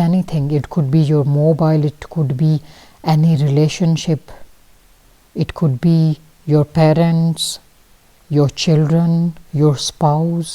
anything. It could be your mobile, it could be any relationship, it could be your parents, your children, your spouse.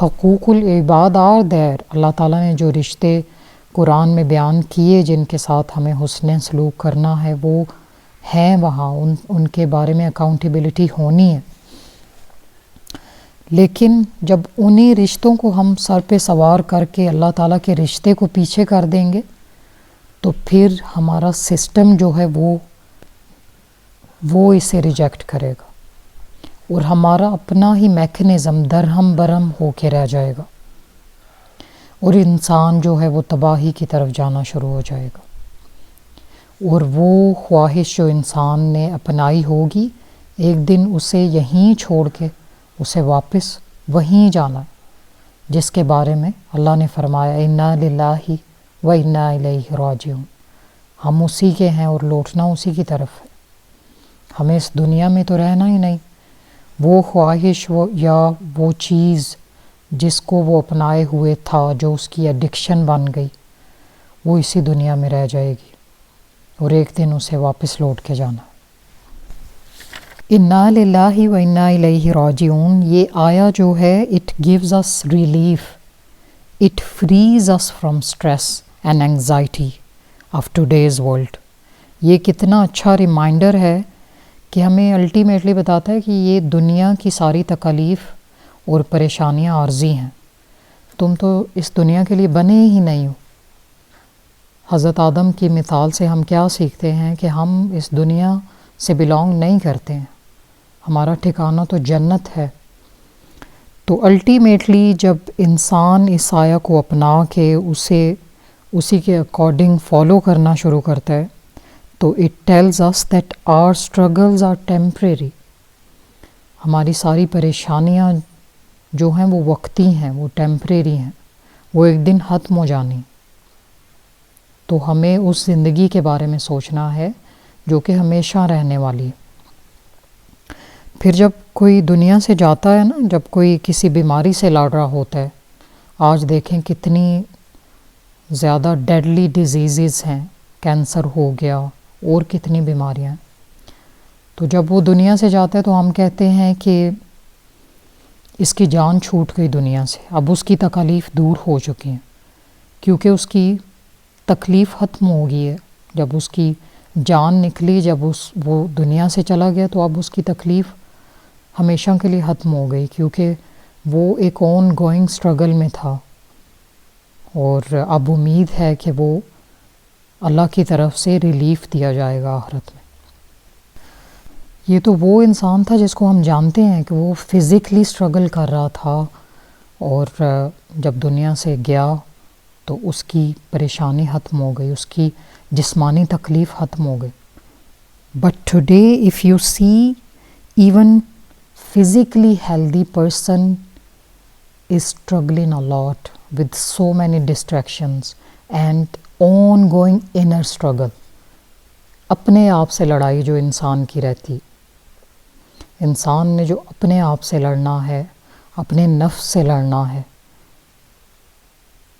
حقوق العباد are there, اللہ تعالیٰ نے جو رشتے قرآن میں بیان کیے جن کے ساتھ ہمیں حسن سلوک کرنا ہے وہ ہیں وہاں، ان کے بارے میں اکاؤنٹیبلٹی ہونی ہے. لیکن جب انہی رشتوں کو ہم سر پہ سوار کر کے اللہ تعالیٰ کے رشتے کو پیچھے کر دیں گے تو پھر ہمارا سسٹم جو ہے وہ اسے ریجیکٹ کرے گا اور ہمارا اپنا ہی میکینزم درہم برہم ہو کے رہ جائے گا اور انسان جو ہے وہ تباہی کی طرف جانا شروع ہو جائے گا. اور وہ خواہش جو انسان نے اپنائی ہوگی ایک دن اسے یہیں چھوڑ کے اسے واپس وہیں جانا ہے، جس کے بارے میں اللہ نے فرمایا انا للہ و انا الیہ راجعون، ہم اسی کے ہیں اور لوٹنا اسی کی طرف ہے. ہمیں اس دنیا میں تو رہنا ہی نہیں. وہ خواہش یا وہ چیز جس کو وہ اپنائے ہوئے تھا، جو اس کی ایڈکشن بن گئی، وہ اسی دنیا میں رہ جائے گی اور ایک دن اسے واپس لوٹ کے جانا. انا للہ و انا الیہ راجعون، یہ آیا جو ہے it gives us relief, it frees us from stress and anxiety of today's world. یہ کتنا اچھا ریمائنڈر ہے کہ ہمیں الٹیمیٹلی بتاتا ہے کہ یہ دنیا کی ساری تکالیف اور پریشانیاں عارضی ہیں، تم تو اس دنیا کے لیے بنے ہی نہیں ہو. حضرت آدم کی مثال سے ہم کیا سیکھتے ہیں کہ ہم اس دنیا سے بلانگ نہیں کرتے ہیں، ہمارا ٹھکانہ تو جنت ہے. تو الٹیمیٹلی جب انسان اس آیا کو اپنا کے اسی کے اکارڈنگ فالو کرنا شروع کرتا ہے تو it tells us that our struggles are temporary. ہماری ساری پریشانیاں جو ہیں وہ وقتی ہیں، وہ ٹیمپریری ہیں، وہ ایک دن ختم ہو جانی. تو ہمیں اس زندگی کے بارے میں سوچنا ہے جو کہ ہمیشہ رہنے والی ہے. پھر جب کوئی دنیا سے جاتا ہے نا، جب کوئی کسی بیماری سے لڑ رہا ہوتا ہے، آج دیکھیں کتنی زیادہ ڈیڈلی ڈیزیزز ہیں، کینسر ہو گیا اور کتنی بیماریاں ہیں. تو جب وہ دنیا سے جاتا ہے تو ہم کہتے ہیں کہ اس کی جان چھوٹ گئی دنیا سے، اب اس کی تکالیف دور ہو چکی ہیں، کیونکہ اس کی تکلیف ختم ہو گئی ہے. جب اس کی جان نکلی، جب وہ دنیا سے چلا گیا تو اب اس کی تکلیف ہمیشہ کے لیے ختم ہو گئی، کیونکہ وہ ایک آن گوئنگ اسٹرگل میں تھا. اور اب امید ہے کہ وہ اللہ کی طرف سے ریلیف دیا جائے گا آخرت میں. یہ تو وہ انسان تھا جس کو ہم جانتے ہیں کہ وہ فزیکلی اسٹرگل کر رہا تھا، اور جب دنیا سے گیا تو اس کی پریشانی ختم ہو گئی، اس کی جسمانی تکلیف ختم ہو گئی. But today if you see even physically healthy person is struggling a lot with so many distractions and ongoing inner struggle. اپنے آپ سے لڑائی جو انسان کی رہتی، انسان نے جو اپنے آپ سے لڑنا ہے، اپنے نفس سے لڑنا ہے.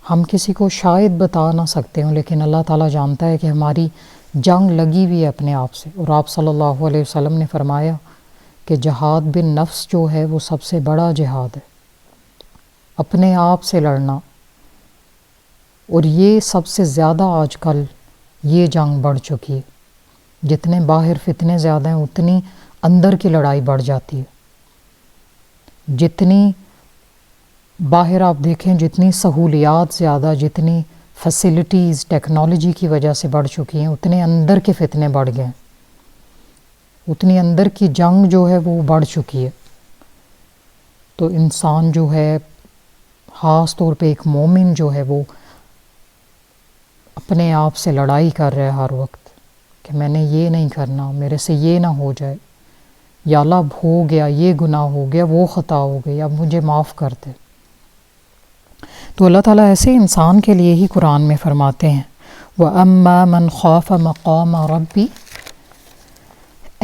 ہم کسی کو شاید بتا نہ سکتے ہوں، لیکن اللہ تعالیٰ جانتا ہے کہ ہماری جنگ لگی ہوئی ہے اپنے آپ سے. اور آپ صلی اللہ علیہ وسلم نے فرمایا کہ جہاد بن نفس جو ہے وہ سب سے بڑا جہاد ہے، اپنے آپ سے لڑنا. اور یہ سب سے زیادہ آج کل یہ جنگ بڑھ چکی ہے. جتنے باہر فتنے زیادہ ہیں اتنی اندر کی لڑائی بڑھ جاتی ہے. جتنی باہر آپ دیکھیں، جتنی سہولیات زیادہ، جتنی فیسلٹیز ٹیکنالوجی کی وجہ سے بڑھ چکی ہیں، اتنے اندر کے فتنے بڑھ گئے ہیں، اتنی اندر کی جنگ جو ہے وہ بڑھ چکی ہے. تو انسان جو ہے، خاص طور پہ ایک مومن جو ہے، وہ اپنے آپ سے لڑائی کر رہا ہے ہر وقت کہ میں نے یہ نہیں کرنا، میرے سے یہ نہ ہو جائے، یا اللہ اب ہو گیا، یہ گناہ ہو گیا، وہ خطا ہو گئی، اب مجھے معاف کر دے. تو اللہ تعالیٰ ایسے انسان کے لیے ہی قرآن میں فرماتے ہیں وَأَمَّا مَنْ خَافَ مَقَامَ رَبِّ،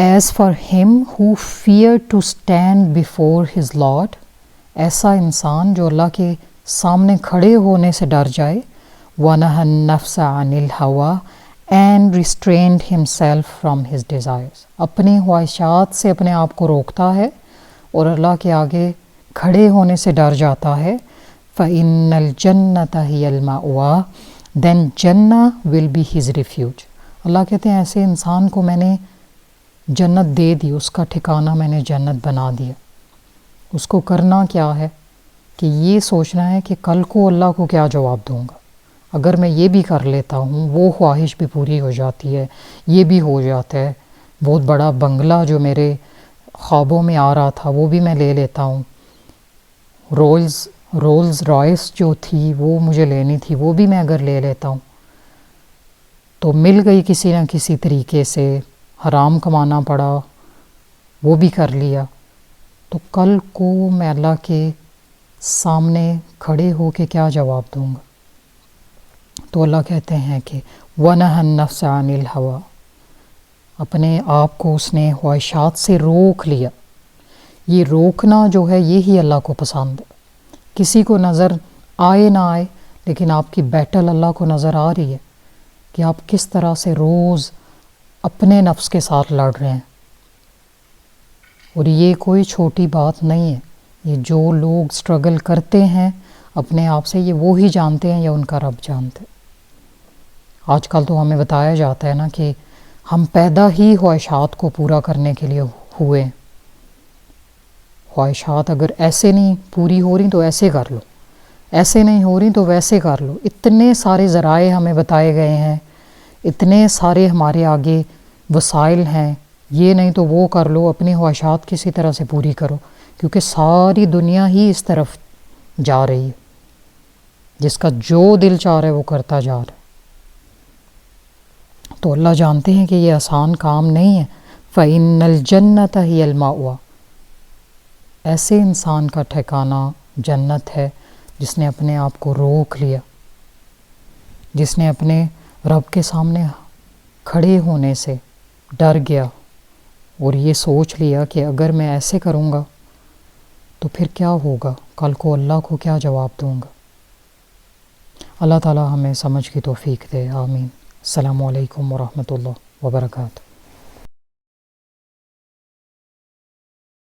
As for him who feared to stand before his Lord، ایسا انسان جو اللہ کے سامنے کھڑے ہونے سے ڈر جائے. وَنَهَى النَّفْسَ عَنِ الْهَوَىٰ and restrained himself from his desires، اپنی خواہشات سے اپنے آپ کو روکتا ہے اور اللہ کے آگے کھڑے ہونے سے ڈر جاتا ہے فَإِنَّ الْجَنَّةَ هِيَ الْمَأْوَى then جنہ will be his refuge. اللہ کہتے ہیں ایسے انسان کو میں نے جنت دے دی، اس کا ٹھکانہ میں نے جنت بنا دیا. اس کو کرنا کیا ہے کہ یہ سوچنا ہے کہ کل کو اللہ کو کیا جواب دوں گا. اگر میں یہ بھی کر لیتا ہوں، وہ خواہش بھی پوری ہو جاتی ہے، یہ بھی ہو جاتا ہے، بہت بڑا بنگلہ جو میرے خوابوں میں آ رہا تھا وہ بھی میں لے لیتا ہوں، رولز رائس جو تھی وہ مجھے لینی تھی وہ بھی میں اگر لے لیتا ہوں، تو مل گئی کسی نہ کسی طریقے سے، حرام کمانا پڑا وہ بھی کر لیا، تو کل کو میں اللہ کے سامنے کھڑے ہو کے کیا جواب دوں گا. تو اللہ کہتے ہیں کہ وَنَهَا النَّفْسَ عَنِ الْهَوَىٰ، اپنے آپ کو اس نے خواہشات سے روک لیا. یہ روکنا جو ہے یہی اللہ کو پسند ہے. کسی کو نظر آئے نہ آئے لیکن آپ کی بیٹل اللہ کو نظر آ رہی ہے کہ آپ کس طرح سے روز اپنے نفس کے ساتھ لڑ رہے ہیں. اور یہ کوئی چھوٹی بات نہیں ہے. یہ جو لوگ سٹرگل کرتے ہیں اپنے آپ سے، یہ وہی جانتے ہیں یا ان کا رب جانتے ہیں. آج کل تو ہمیں بتایا جاتا ہے نا کہ ہم پیدا ہی خواہشات کو پورا کرنے کے لیے ہوئے. خواہشات اگر ایسے نہیں پوری ہو رہی تو ایسے کر لو، ایسے نہیں ہو رہی تو ویسے کر لو. اتنے سارے ذرائع ہمیں بتائے گئے ہیں، اتنے سارے ہمارے آگے وسائل ہیں، یہ نہیں تو وہ کر لو، اپنی خواہشات کسی طرح سے پوری کرو، کیونکہ ساری دنیا ہی اس طرف جا رہی ہے. جس کا جو دل چاہ رہا ہے وہ کرتا جا رہا ہے. تو اللہ جانتے ہیں کہ یہ آسان کام نہیں ہے. فَإِنَّ الْجَنَّةَ هِيَ الْمَأْوَىٰ، ایسے انسان کا ٹھکانہ جنت ہے جس نے اپنے آپ کو روک لیا، جس نے اپنے رب کے سامنے کھڑے ہونے سے ڈر گیا اور یہ سوچ لیا کہ اگر میں ایسے کروں گا تو پھر کیا ہوگا، کل کو اللہ کو کیا جواب دوں گا. اللہ تعالی ہمیں سمجھ کی توفیق دے، آمین. السلام علیکم ورحمۃ اللہ وبرکاتہ.